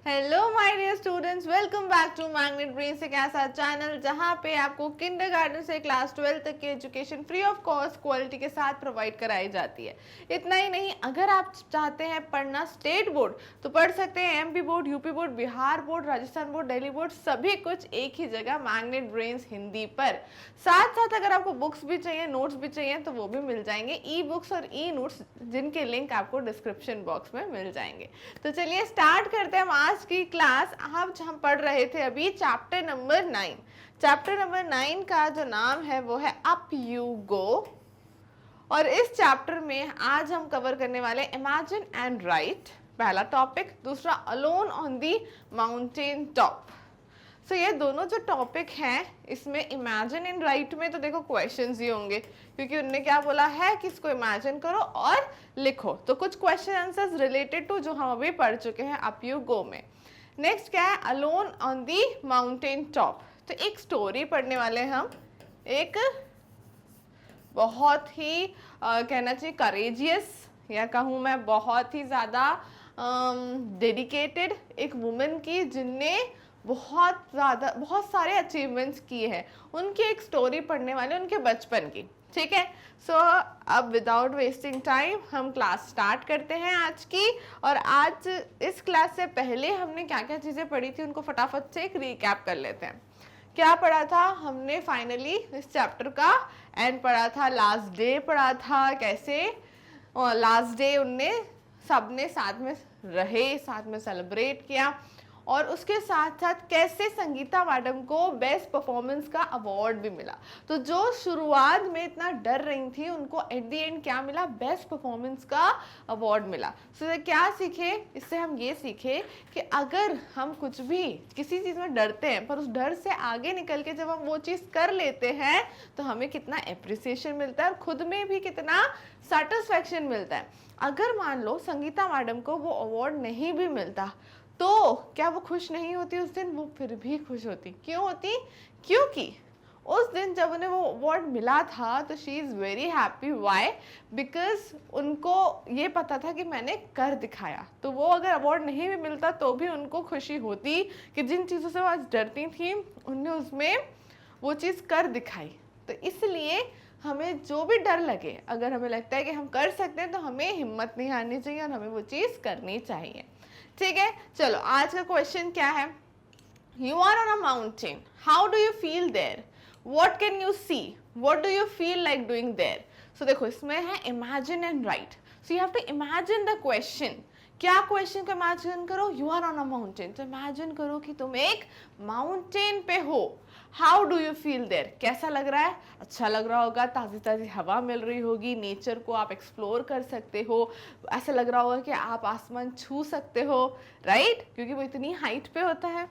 Hello my dear students, welcome back to Magnet Brains, एक ऐसा channel जहां पे आपको किंडरगार्टन से क्लास 12 तक की education free of cost quality के साथ प्रोवाइड कराई जाती है। इतना ही नहीं, अगर आप चाहते हैं पढ़ना स्टेट बोर्ड तो पढ़ सकते हैं। MP board, UP board, Bihar board, Rajasthan board, Delhi board, सभी कुछ एक ही जगह मैग्नेट ब्रेन्स हिंदी पर। साथ साथ अगर आपको बुक्स भी चाहिए, नोट्स भी चाहिए तो वो भी मिल जाएंगे, ई बुक्स और ई नोट्स, जिनके लिंक आपको डिस्क्रिप्शन बॉक्स में मिल जाएंगे। तो चलिए स्टार्ट करते हैं आज की क्लास। आज हम पढ़ रहे थे अभी चैप्टर नंबर 9। चैप्टर नंबर 9 का जो नाम है वो है अप यू गो, और इस चैप्टर में आज हम कवर करने वाले इमेजिन एंड राइट, पहला टॉपिक। दूसरा alone on the mountain top. So ये दोनों जो टॉपिक हैं, इसमें इमेजिन एंड राइट में तो देखो क्वेश्चंस ही होंगे, क्योंकि उनने क्या बोला है कि इसको इमेजिन करो और लिखो। तो कुछ क्वेश्चन आंसर्स रिलेटेड टू जो हम अभी पढ़ चुके हैं अप यू गो में। नेक्स्ट क्या है, alone on the mountain top. तो एक स्टोरी पढ़ने वाले हम, एक बहुत ही कहना चाहिए करेजियस, या कहूँ मैं बहुत ही ज़्यादा डेडिकेटेड एक वुमेन की, जिनने बहुत सारे अचीवमेंट्स किए हैं, उनकी एक स्टोरी पढ़ने वाले, उनके बचपन की। ठीक है, सो अब विदाउट वेस्टिंग टाइम हम क्लास स्टार्ट करते हैं आज की। और आज इस क्लास से पहले हमने क्या क्या चीज़ें पढ़ी थी उनको फटाफट से एक रिकैप कर लेते हैं। क्या पढ़ा था हमने? फाइनली इस चैप्टर का एंड पढ़ा था, लास्ट डे पढ़ा था, कैसे लास्ट डे उनने सबने साथ में रहे, साथ में सेलिब्रेट किया, और उसके साथ साथ कैसे संगीता मैडम को बेस्ट परफॉर्मेंस का अवार्ड भी मिला। तो जो शुरुआत में इतना डर रही थी, उनको एट द एंड क्या मिला? बेस्ट परफॉर्मेंस का अवार्ड मिला। सो क्या सीखे इससे? हम ये सीखे कि अगर हम कुछ भी किसी चीज़ में डरते हैं, पर उस डर से आगे निकल के जब हम वो चीज़ कर लेते हैं तो हमें कितना एप्रिसिएशन मिलता है और खुद में भी कितना सेटिस्फैक्शन मिलता है। अगर मान लो संगीता मैडम को वो अवार्ड नहीं भी मिलता तो क्या वो खुश नहीं होती उस दिन? वो फिर भी खुश होती। क्यों होती? क्योंकि उस दिन जब उन्हें वो अवार्ड मिला था तो she is very happy. Why? Because उनको ये पता था कि मैंने कर दिखाया। तो वो अगर अवार्ड नहीं भी मिलता तो भी उनको खुशी होती कि जिन चीज़ों से वो आज डरती थी, उनने उसमें वो चीज़ कर दिखाई। तो इसलिए हमें जो भी डर लगे, अगर हमें लगता है कि हम कर सकते हैं तो हमें हिम्मत नहीं हारनी चाहिए और हमें वो चीज़ करनी चाहिए। ठीक है, चलो आज का क्वेश्चन क्या है? You are on a mountain, how do you feel there? What can you see? What do you feel like doing there? So देखो, इसमें है imagine and write. So you have to imagine the question. क्या question को imagine करो? You are on a mountain, तो imagine करो कि तुम एक माउंटेन पे हो। How do you feel there? कैसा लग रहा है? अच्छा लग रहा होगा, ताज़ी ताज़ी हवा मिल रही होगी, नेचर को आप एक्सप्लोर कर सकते हो, ऐसा लग रहा होगा कि आप आसमान छू सकते हो, राइट? क्योंकि वो इतनी हाइट पे होता है।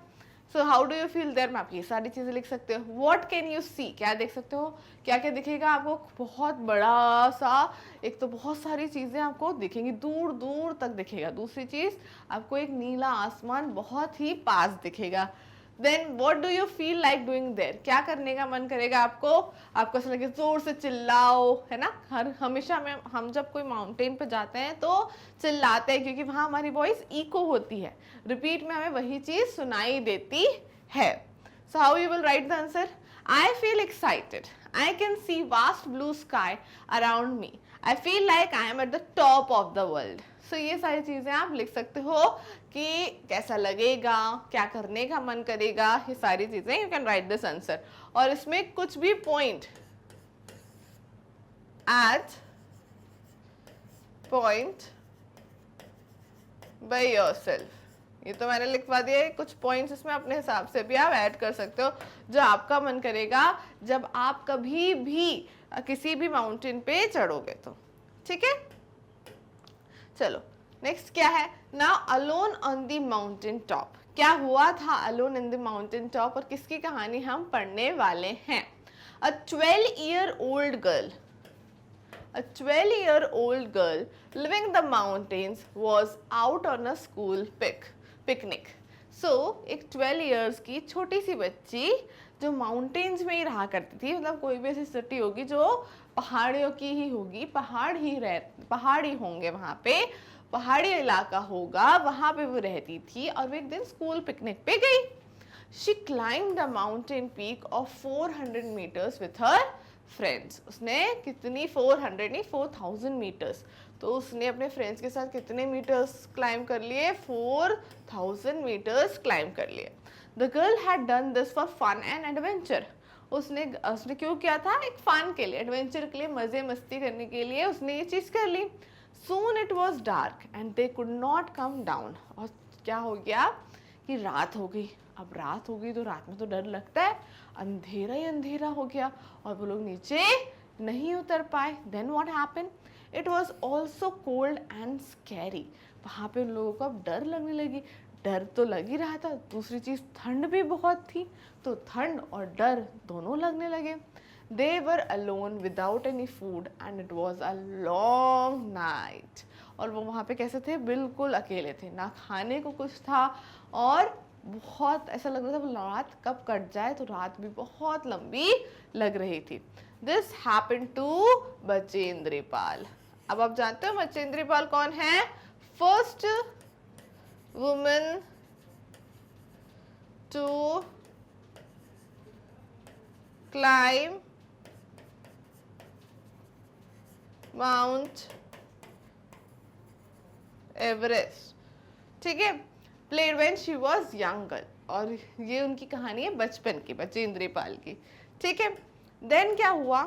So how do you feel there में आप ये सारी चीज़ें लिख सकते हो। What can you see? क्या देख सकते हो? क्या क्या दिखेगा आपको? बहुत बड़ा सा, एक तो बहुत सारी चीज़ें आपको दिखेंगी, दूर दूर तक दिखेगा। दूसरी चीज़, आपको एक नीला आसमान बहुत ही पास दिखेगा। Then what do you feel like doing there? क्या करने का मन करेगा आपको? आपको ऐसा लगे जोर से चिल्लाओ, है ना? हमेशा में हम जब कोई माउंटेन पे जाते हैं तो चिल्लाते हैं, क्योंकि वहाँ हमारी वॉइस इको होती है, रिपीट में हमें वही चीज़ सुनाई देती है। So how you will write the answer? I feel excited, I can see vast blue sky around me, I feel like I am at the top of the world. So ये सारी चीज़ें आप लिख सकते हो कि कैसा लगेगा, क्या करने का मन करेगा, ये सारी चीज़ें you can write this answer. और इसमें कुछ भी पॉइंट बाय योरसेल्फ, ये तो मैंने लिखवा दिया है। कुछ पॉइंट्स इसमें अपने हिसाब से भी आप ऐड कर सकते हो, जो आपका मन करेगा जब आप कभी भी किसी भी माउंटेन पे चढ़ोगे तो। ठीक है, चलो नेक्स्ट क्या है? Now alone on the mountain top. क्या हुआ था alone in the mountain top, और किसकी कहानी हम पढ़ने वाले हैं? अ 12-year-old girl, a 12-year-old girl living in the mountains was out on a school picnic. So एक 12 years की छोटी सी बच्ची जो माउंटेन्स में ही रहा करती थी, मतलब कोई भी ऐसी सिटी होगी जो पहाड़ियों की ही होगी, पहाड़ ही होंगे वहाँ पे, पहाड़ी इलाका होगा, वहां पे वो रहती थी और वो एक दिन स्कूल पिकनिक पे गई। She climbed the mountain peak of 400 meters with her friends. उसने कितनी 400 नहीं 4000 मीटर्स, तो उसने अपने फ्रेंड्स के साथ कितने मीटर्स क्लाइम कर लिए? 4000 मीटर्स क्लाइम कर लिए। The girl had done this for fun and adventure. उसने क्यों किया था? एक फन के लिए, एडवेंचर के लिए, मजे मस्ती करने के लिए उसने ये चीज कर ली। Soon it was dark and they could not come down. और क्या हो गया कि रात हो गई। अब रात हो गई तो रात में तो डर लगता है, अंधेरा ही अंधेरा हो गया और वो लोग नीचे नहीं उतर पाए। Then what happened? It was also cold and scary. वहाँ पे उन लोगों को अब डर लगने लगी। डर तो लग ही रहा था, दूसरी चीज ठंड भी बहुत थी, तो ठंड और डर दोनों लगने लगे। They were alone without any food and it was a long night. और वो वहाँ पे कैसे थे? बिल्कुल अकेले थे, ना खाने को कुछ था और बहुत ऐसा लग रहा था रात कब कट जाए, तो रात भी बहुत लंबी लग रही थी। This happened to Bachendri Pal. अब आप जानते हो बचेंद्री पाल कौन है? First woman to climb Mount Everest. ठीक है, played when she was young girl. और ये उनकी कहानी है बचपन की, बचेंद्री पाल की। ठीक है, देन क्या हुआ?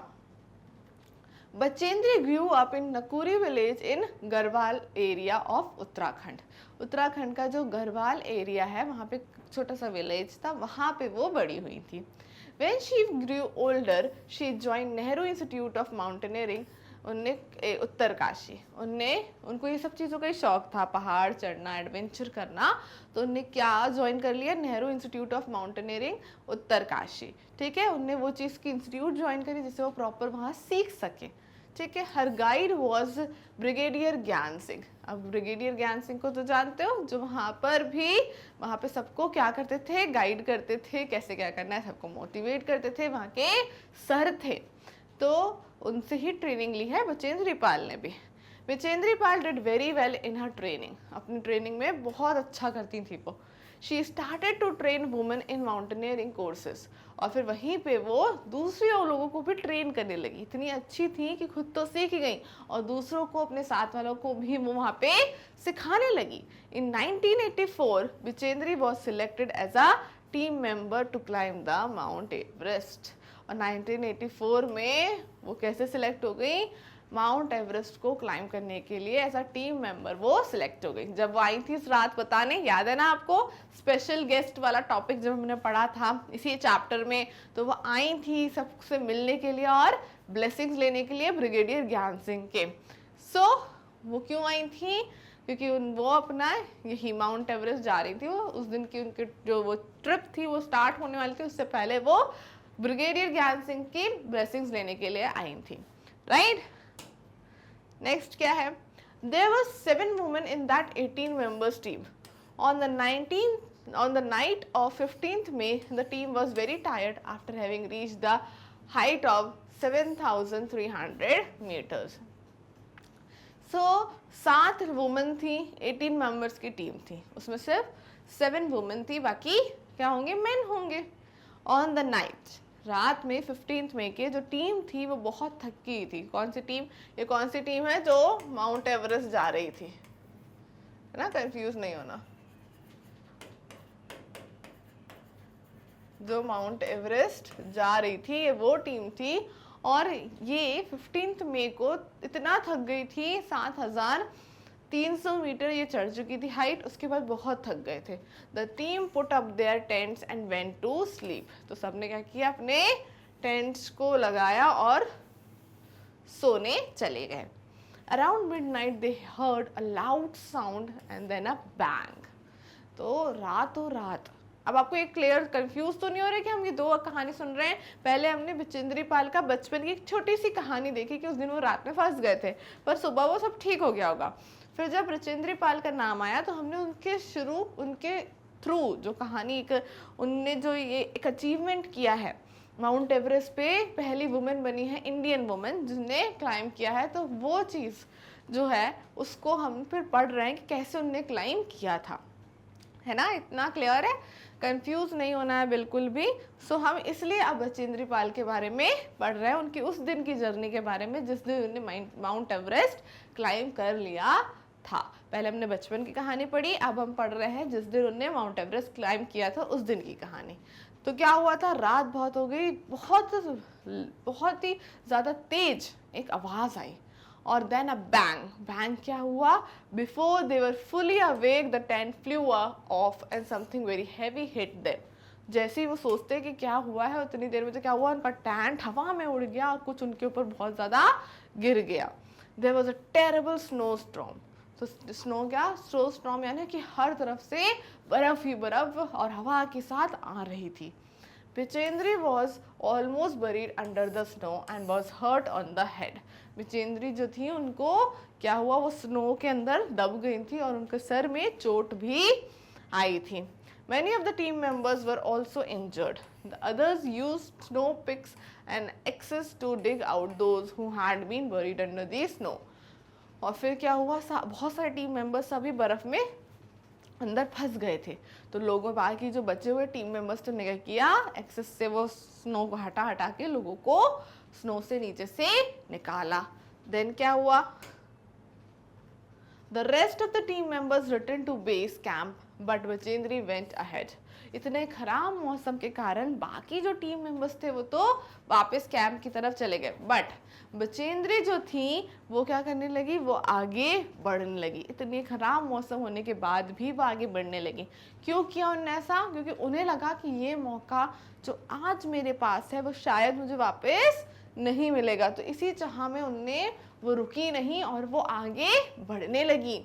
Bachendri grew up in Nakuri village in Garhwal area of Uttarakhand. Uttarakhand का जो गढ़वाल एरिया है वहाँ पे छोटा सा विलेज था, वहाँ पे वो बड़ी हुई थी। When she grew older, she joined Nehru institute of mountaineering. उनने उत्तरकाशी, उनको ये सब चीज़ों का ही शौक था, पहाड़ चढ़ना, एडवेंचर करना, तो उनने क्या ज्वाइन कर लिया? Nehru institute of mountaineering Uttarkashi. ठीक है, उनने वो चीज़ की इंस्टीट्यूट ज्वाइन करी जिससे वो प्रॉपर वहाँ सीख सके। ठीक है, हर गाइड वॉज ब्रिगेडियर ज्ञान सिंह। अब ब्रिगेडियर ज्ञान सिंह को तो जानते हो, जो वहाँ पे सबको क्या करते थे? गाइड करते थे, कैसे क्या करना है, सबको मोटिवेट करते थे, वहाँ के सर थे। तो उनसे ही ट्रेनिंग ली है बचेंद्री पाल ने भी। Bachendri Pal did very well in her training. अपनी ट्रेनिंग में बहुत अच्छा करती थी वो। She started to train women in mountaineering courses. और फिर वहीं पे वो दूसरे लोगों को भी ट्रेन करने लगी। इतनी अच्छी थी कि खुद तो सीख गई और दूसरों को, अपने साथ वालों को भी वो वहाँ पे सिखाने लगी। In 1984 Bachendri was selected as a team member to climb the Mount Everest. और 1984 में वो कैसे सिलेक्ट हो गई? माउंट एवरेस्ट को क्लाइम करने के लिए एज अ टीम मेंबर वो सिलेक्ट हो गई। जब वो आई थी इस रात बताने, याद है ना आपको स्पेशल गेस्ट वाला टॉपिक जब हमने पढ़ा था इसी चैप्टर में, तो वो आई थी सबसे मिलने के लिए और ब्लेसिंग्स लेने के लिए ब्रिगेडियर ज्ञान सिंह के। सो वो क्यों आई थी? क्योंकि वो अपना यही माउंट एवरेस्ट जा रही थी। वो उस दिन की उनकी जो वो ट्रिप थी वो स्टार्ट होने वाली थी, उससे पहले वो ब्रिगेडियर ज्ञान सिंह की ब्लेसिंग्स लेने के लिए आई थी। राइट, नेक्स्ट क्या है? There were 7 women in that 18 members team. On the night of 15th May, the team was very tired after having reached the height of 7,300 meters. So 7 women थी, 18 members की team थी, उसमें सिर्फ 7 women थी, बाकी क्या होंगे? मेन होंगे। ऑन द नाइट, रात में 15 मई के जो टीम थी वो बहुत थकी थी। कौन सी टीम? ये कौन सी टीम है जो माउंट एवरेस्ट जा रही थी, है ना, कंफ्यूज नहीं होना। जो माउंट एवरेस्ट जा रही थी ये वो टीम थी। और ये 15 मई को इतना थक गई थी, 7,300 मीटर ये चढ़ चुकी थी हाइट, उसके बाद बहुत थक गए थे। The team put up their tents and went to sleep. तो सबने क्या किया? अपने टेंट्स को लगाया और सोने चले गए। Around midnight they heard a loud sound and then a bang. तो रात, अब आपको एक क्लियर कंफ्यूज तो नहीं हो रहा कि हम ये दो कहानी सुन रहे हैं? पहले हमने बचेंद्री पाल का बचपन की एक छोटी सी कहानी देखी कि उस दिन वो रात में फंस गए थे, पर सुबह वो सब ठीक हो गया होगा। फिर जब बचेंद्री पाल का नाम आया तो हमने उनके थ्रू जो कहानी, उनने जो ये एक अचीवमेंट किया है, माउंट एवरेस्ट पे पहली वुमेन बनी है, इंडियन वुमेन जिसने क्लाइम किया है, तो वो चीज़ जो है उसको हम फिर पढ़ रहे हैं कि कैसे उनने क्लाइम किया था, है ना, इतना क्लियर है, कंफ्यूज नहीं होना है बिल्कुल भी। सो हम इसलिए अब बचेंद्री पाल के बारे में पढ़ रहे हैं, उनकी उस दिन की जर्नी के बारे में जिस दिन उन्होंने माउंट एवरेस्ट क्लाइम कर लिया था। पहले हमने बचपन की कहानी पढ़ी, अब हम पढ़ रहे हैं जिस दिन उन्होंने माउंट एवरेस्ट क्लाइम किया था उस दिन की कहानी। तो क्या हुआ था, रात बहुत हो गई, बहुत ही ज़्यादा तेज एक आवाज़ आई और देन अ बैंग, बैंग क्या हुआ, before they were fully awake the tent flew off and something very heavy hit them. जैसे ही वो सोचते कि क्या हुआ है, उतनी देर में तो क्या हुआ, उनका टेंट हवा में उड़ गया और कुछ उनके ऊपर बहुत ज़्यादा गिर गया। There was a terrible snow storm. तो स्नो क्या, स्नो स्टॉर्म यानी कि हर तरफ से बर्फ ही बर्फ और हवा के साथ आ रही थी। Bichendri was almost buried under the snow and was hurt on the head. बिचेंद्री जो थी उनको क्या हुआ, वो स्नो के अंदर दब गई थी और उनके सर में चोट भी आई थी। Many of the team members were also injured. The others used snow picks and axes to dig out those who had been buried under the snow. और फिर क्या हुआ, बहुत सारे टीम मेंबर्स सभी बर्फ में अंदर फंस गए थे। तो लोगों, बाकी जो बचे हुए टीम मेंबर्स ने क्या किया, एक्सेस से वो स्नो को हटा हटा के लोगों को स्नो से नीचे से निकाला। देन क्या हुआ, the rest of the team members return to base camp but Bachendri went ahead. इतने खराब मौसम के कारण बाकी जो टीम मेंबर्स थे वो तो वापस कैंप की तरफ चले गए, बट बचेंद्री जो थी वो क्या करने लगी, वो आगे बढ़ने लगी। इतनी खराब मौसम होने के बाद भी वो आगे बढ़ने लगी। क्यों किया उन्होंने ऐसा, क्योंकि उन्हें लगा कि ये मौका जो आज मेरे पास है वो शायद मुझे वापस नहीं मिलेगा। तो इसी चाह में उनने वो रुकी नहीं और वो आगे बढ़ने लगी।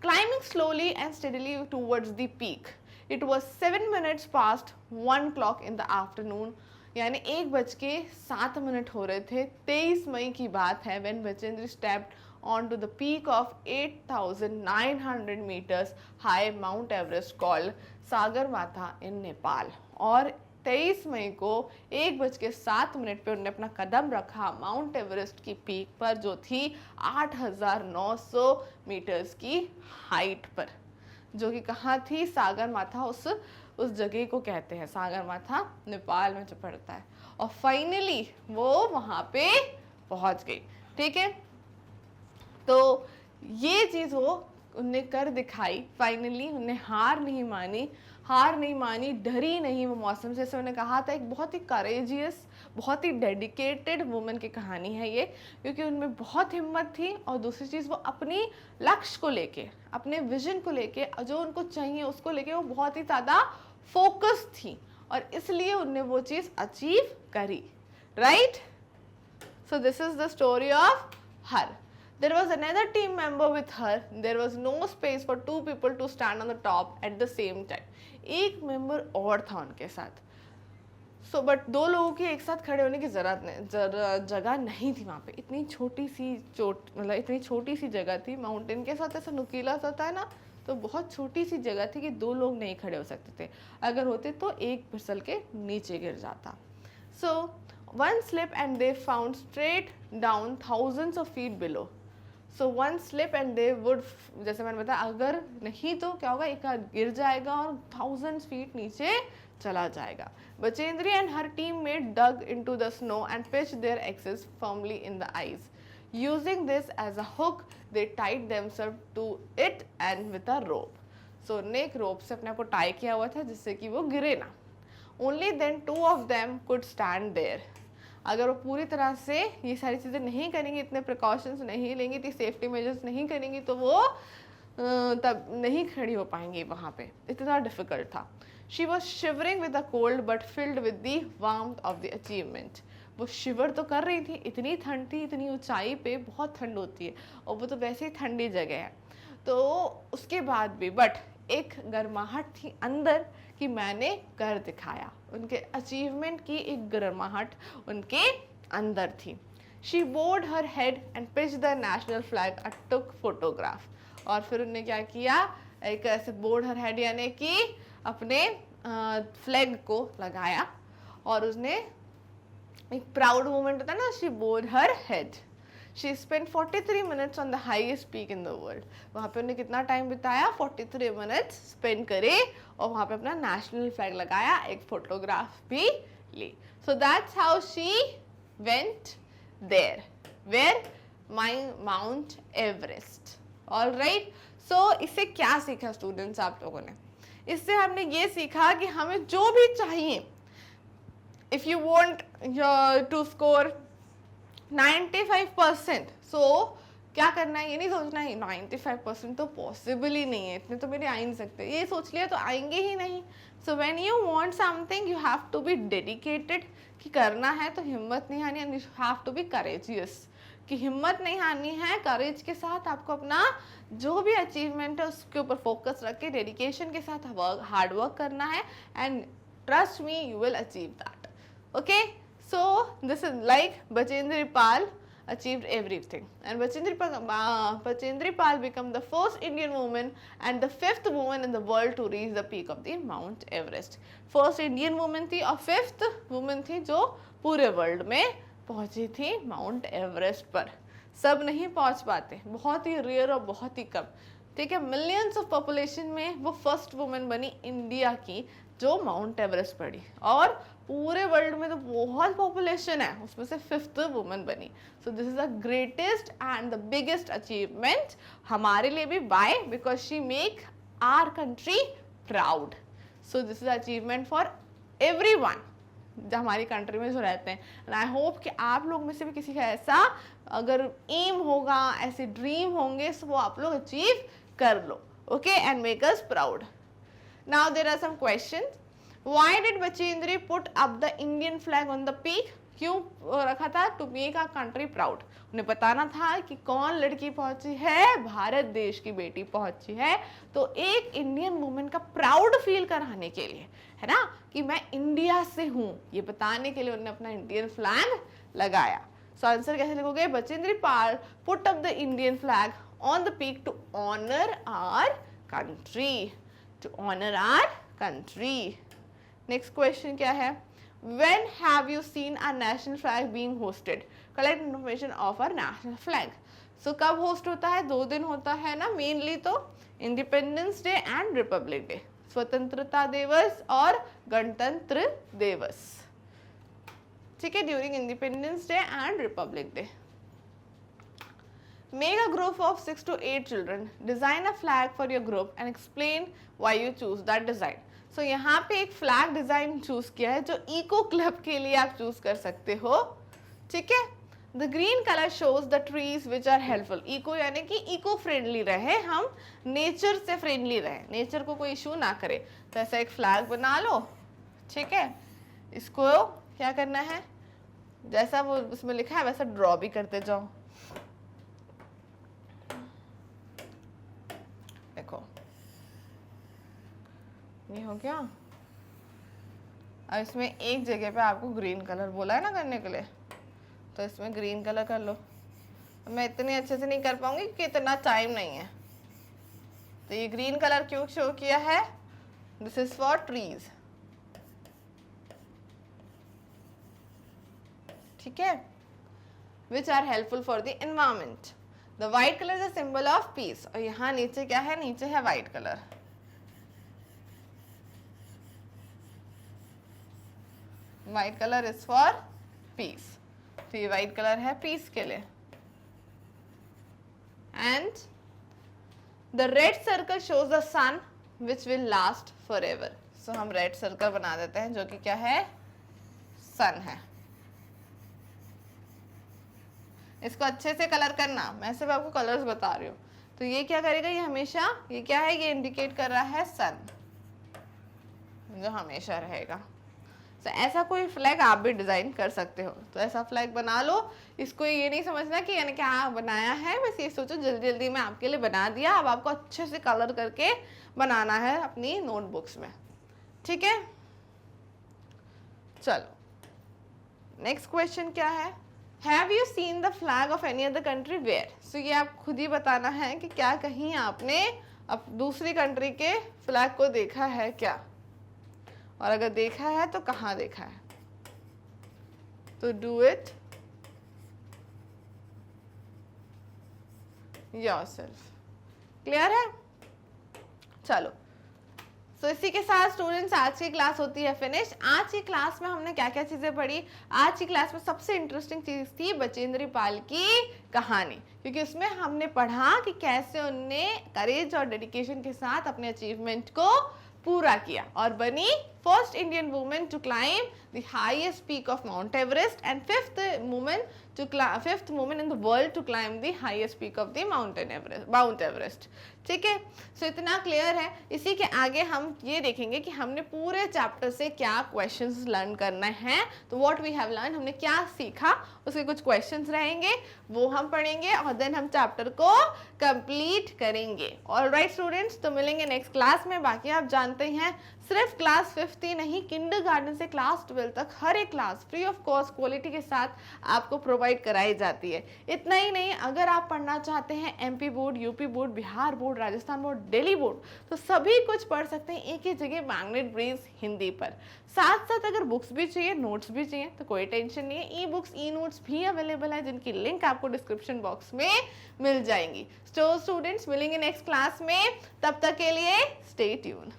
Climbing slowly and steadily towards the peak. It was 7 minutes past 1 o'clock in the afternoon, यानी 1:07 हो रहे थे। 23 मई की बात है, when Bachendri stepped onto the peak of 8,900 meters high Mount Everest called Sagarmatha in Nepal। और 23 मई को 1:07 पे उन्होंने अपना कदम रखा माउंट एवरेस्ट की पीक पर, जो थी 8,900 मीटर्स की हाइट पर, जो कि कहाँ थी, सागरमाथा, उस जगह को कहते हैं सागरमाथा, नेपाल में जो पड़ता है। और फाइनली वो वहाँ पे पहुँच गई। ठीक है, तो ये चीज़ वो उनने कर दिखाई। फाइनली उन्हें हार नहीं मानी, डरी नहीं वो मौसम से। उन्होंने कहा था, एक बहुत ही करेजियस, बहुत ही डेडिकेटेड वुमेन की कहानी है ये, क्योंकि उनमें बहुत हिम्मत थी। और दूसरी चीज़, वो अपनी लक्ष्य को लेके, अपने विजन को लेके, जो उनको चाहिए उसको लेके वो बहुत ही ज़्यादा फोकस थी और इसलिए उनने वो चीज़ अचीव करी। Right, so this is the story of her. There was another team member with her. There was no space for 2 people to stand on the top at the same time. एक member और था उनके साथ। But 2 लोगों की एक साथ खड़े होने की जगह नहीं थी वहाँ पे। इतनी छोटी सी जगह थी। माउंटेन के साथ ऐसा नुकीला सा था ना, तो बहुत छोटी सी जगह थी कि 2 लोग नहीं खड़े हो सकते थे। अगर होते तो एक फिसल के नीचे गिर जाता। One slip and they found straight down thousands of feet below. One slip and they would, जैसे मैंने बताया, अगर नहीं तो क्या होगा, एक गिर जाएगा और 1000 feet नीचे चला जाएगा। Bachendri and her teammate dug into the snow and pitched their axes firmly in the ice. Using this as a hook, they tied themselves to it and with a rope. उन्होंने एक रोप से अपने आप को टाई किया हुआ था जिससे कि वो गिरे ना। Only then 2 of them could stand there. अगर वो पूरी तरह से ये सारी चीज़ें नहीं करेंगी, इतने प्रिकॉशंस नहीं लेंगी, इतनी सेफ्टी मेजर्स नहीं करेंगी, तो वो तब नहीं खड़ी हो पाएंगी वहाँ पे। इतना डिफिकल्ट था। She was shivering with the cold but filled with the warmth of the achievement. वो शिवर तो कर रही थी, इतनी ठंड थी, इतनी ऊंचाई पे बहुत ठंड होती है और वो तो वैसे ही ठंडी जगह है, तो उसके बाद भी बट एक गर्माहट थी अंदर कि मैंने कर दिखाया। उनके अचीवमेंट की एक गर्माहट उनके अंदर थी। She board her head and pitch the national flag and took photograph. और फिर उन्होंने क्या किया, एक ऐसे बोर्ड हर हेड यानी कि अपने फ्लैग को लगाया और उसने एक प्राउड मोमेंट होता है ना, she board her head. She spend 43 minutes on the highest peak in the world. वहाँ पे उन्हें कितना टाइम बिताया, 43 मिनट्स स्पेंड करे और वहाँ पे अपना नेशनल फ्लैग लगाया, एक फोटोग्राफ भी ली। So that's how she went there, where Mount Everest. Alright, so इससे क्या सीखा स्टूडेंट्स आप लोगों ने? इससे हमने ये सीखा कि हमें जो भी चाहिए, if you want to score 95%, so क्या करना है, ये नहीं सोचना है 95% तो पॉसिबल ही नहीं है, इतने तो मेरे आ ही नहीं सकते, ये सोच लिया तो आएंगे ही नहीं। So when you want something you have to be dedicated, कि करना है तो हिम्मत नहीं हारनी, and you have to be courageous, कि हिम्मत नहीं हारनी है, करेज के साथ आपको अपना जो भी अचीवमेंट है उसके ऊपर फोकस रख के डेडिकेशन के साथ हार्ड वर्क करना है, and trust me you will achieve that. Okay, so this is like Bachendri Pal achieved everything, and Bachendri Pal became the first Indian woman and the 5th woman in the world to reach the peak of the Mount Everest। First Indian woman थी और 5th woman थी जो पूरे world में पहुंची थी mount Everest पर। सब नहीं पहुंच पाते, बहुत ही रेयर और बहुत ही कम, ठीक है। मिलियंस ऑफ पॉपुलेशन में वो फर्स्ट वुमन बनी इंडिया की जो माउंट एवरेस्ट पड़ी, और पूरे वर्ल्ड में तो बहुत पॉपुलेशन है, उसमें से 5th वुमन बनी। So this is the greatest and the biggest achievement हमारे लिए भी, by because she make our country proud. So this is achievement for everyone हमारी कंट्री में जो रहते हैं, एंड आई होप कि आप लोग में से भी किसी का ऐसा अगर एम होगा, ऐसे ड्रीम होंगे, सो वो आप लोग अचीव कर लो, okay, and make us proud. Now there are some questions. Why did Bachendri put up the Indian flag on the peak? क्यों रखा था? To make our country proud. उन्हें बताना था कि कौन लड़की पहुंची है, भारत देश की बेटी पहुंची है, तो एक इंडियन वुमेन का प्राउड फील कराने के लिए, है ना, कि मैं इंडिया से हूं, ये बताने के लिए उन्होंने अपना इंडियन फ्लैग लगाया। सो आंसर कैसे लिखोगे? Bachendri Pal put up the Indian flag on the peak to honour our country, to honour our country. Next question क्या है? When have you seen our national flag being hosted? Collect information of our national flag. So कब host होता है? 2 दिन होता है ना mainly, तो independence day and Republic day, स्वतंत्रता दिवस और गणतंत्र दिवस, ठीक है, during independence day and Republic day. Make a group of 6 to 8 children. Design a flag for your group and explain why you choose that design. So यहाँ पे एक फ्लैग डिजाइन चूज किया है जो इको क्लब के लिए आप choose कर सकते हो, ठीक है। The green colour shows the trees which are helpful. Eco यानी कि इको फ्रेंडली रहे, हम नेचर से फ्रेंडली रहे, नेचर को कोई इशू ना करे, तो ऐसा एक फ्लैग बना लो, ठीक है। इसको क्या करना है, जैसा वो उसमें लिखा है वैसा ड्रॉ भी करते जाओ। देखो ये हो गया। अब इसमें एक जगह पे आपको ग्रीन कलर बोला है ना करने के लिए, तो इसमें ग्रीन कलर कर लो। मैं इतनी अच्छे से नहीं कर पाऊंगी क्योंकि इतना टाइम नहीं है। तो ये ग्रीन कलर क्यों शो किया है? दिस इज फॉर ट्रीज, ठीक है, which are helpful for the environment. The white colour is a symbol of peace, और यहाँ नीचे क्या है? नीचे है white colour. White colour is for peace, तो ये व्हाइट कलर है पीस के लिए। And the red circle shows the sun which will last forever. So हम रेड सर्कल बना देते हैं जो कि क्या है? सन है। इसको अच्छे से कलर करना, मैं सिर्फ आपको कलर्स बता रही हूँ। तो ये क्या करेगा? ये हमेशा, ये क्या है? ये इंडिकेट कर रहा है सन, जो हमेशा रहेगा। तो ऐसा कोई फ्लैग आप भी डिजाइन कर सकते हो, तो ऐसा फ्लैग बना लो। इसको ये नहीं समझना कि यानी क्या बनाया है, बस ये सोचो जल्दी जल्दी में आपके लिए बना दिया, अब आपको अच्छे से कलर करके बनाना है अपनी नोटबुक्स में, ठीक है। चलो नेक्स्ट क्वेश्चन क्या है? Have you seen the flag of any other country where? So ये आप खुद ही बताना है कि क्या कहीं आपने अब दूसरी कंट्री के फ्लैग को देखा है क्या, और अगर देखा है तो कहाँ देखा है। तो डू इट yourself। क्लियर है? चलो, तो इसी के साथ स्टूडेंट्स आज की क्लास होती है फिनिश। आज की क्लास में हमने क्या क्या चीजें पढ़ी? आज की क्लास में सबसे इंटरेस्टिंग चीज थी बचेंद्री पाल की कहानी, क्योंकि उसमें हमने पढ़ा कि कैसे उनने करेज और डेडिकेशन के साथ अपने अचीवमेंट को पूरा किया और बनी first Indian women to climb the highest peak of Mount Everest and fifth women in the world to climb the highest peak of the Mount Everest. ठीक है, सो इतना क्लियर है। इसी के आगे हम ये देखेंगे कि हमने पूरे चैप्टर से क्या क्वेश्चंस लर्न करना है। तो व्हाट वी हैव लर्न, हमने क्या सीखा, उसके कुछ क्वेश्चंस रहेंगे, वो हम पढ़ेंगे और देन हम चैप्टर को कंप्लीट करेंगे। ऑलराइट स्टूडेंट्स, तो मिलेंगे नेक्स्ट क्लास में। बाकी आप जानते हैं सिर्फ क्लास 5th ही नहीं, किंडरगार्टन से क्लास 12 तक हर एक class free of cost quality के साथ आपको प्रोवाइड कराई जाती है। इतना ही नहीं, अगर आप पढ़ना चाहते हैं MP board, UP board, Bihar board, Rajasthan board, Delhi board, तो सभी कुछ पढ़ सकते हैं एक ही जगह, मैग्नेट ब्रेज हिंदी पर। साथ साथ अगर बुक्स भी चाहिए, नोट्स भी चाहिए, तो कोई टेंशन नहीं है, ई बुक्स, ई नोट्स भी अवेलेबल है, जिनकी लिंक आपको डिस्क्रिप्शन बॉक्स में मिल जाएंगी। तो स्टूडेंट्स मिलेंगे नेक्स्ट क्लास में, तब तक के लिए स्टे ट्यून।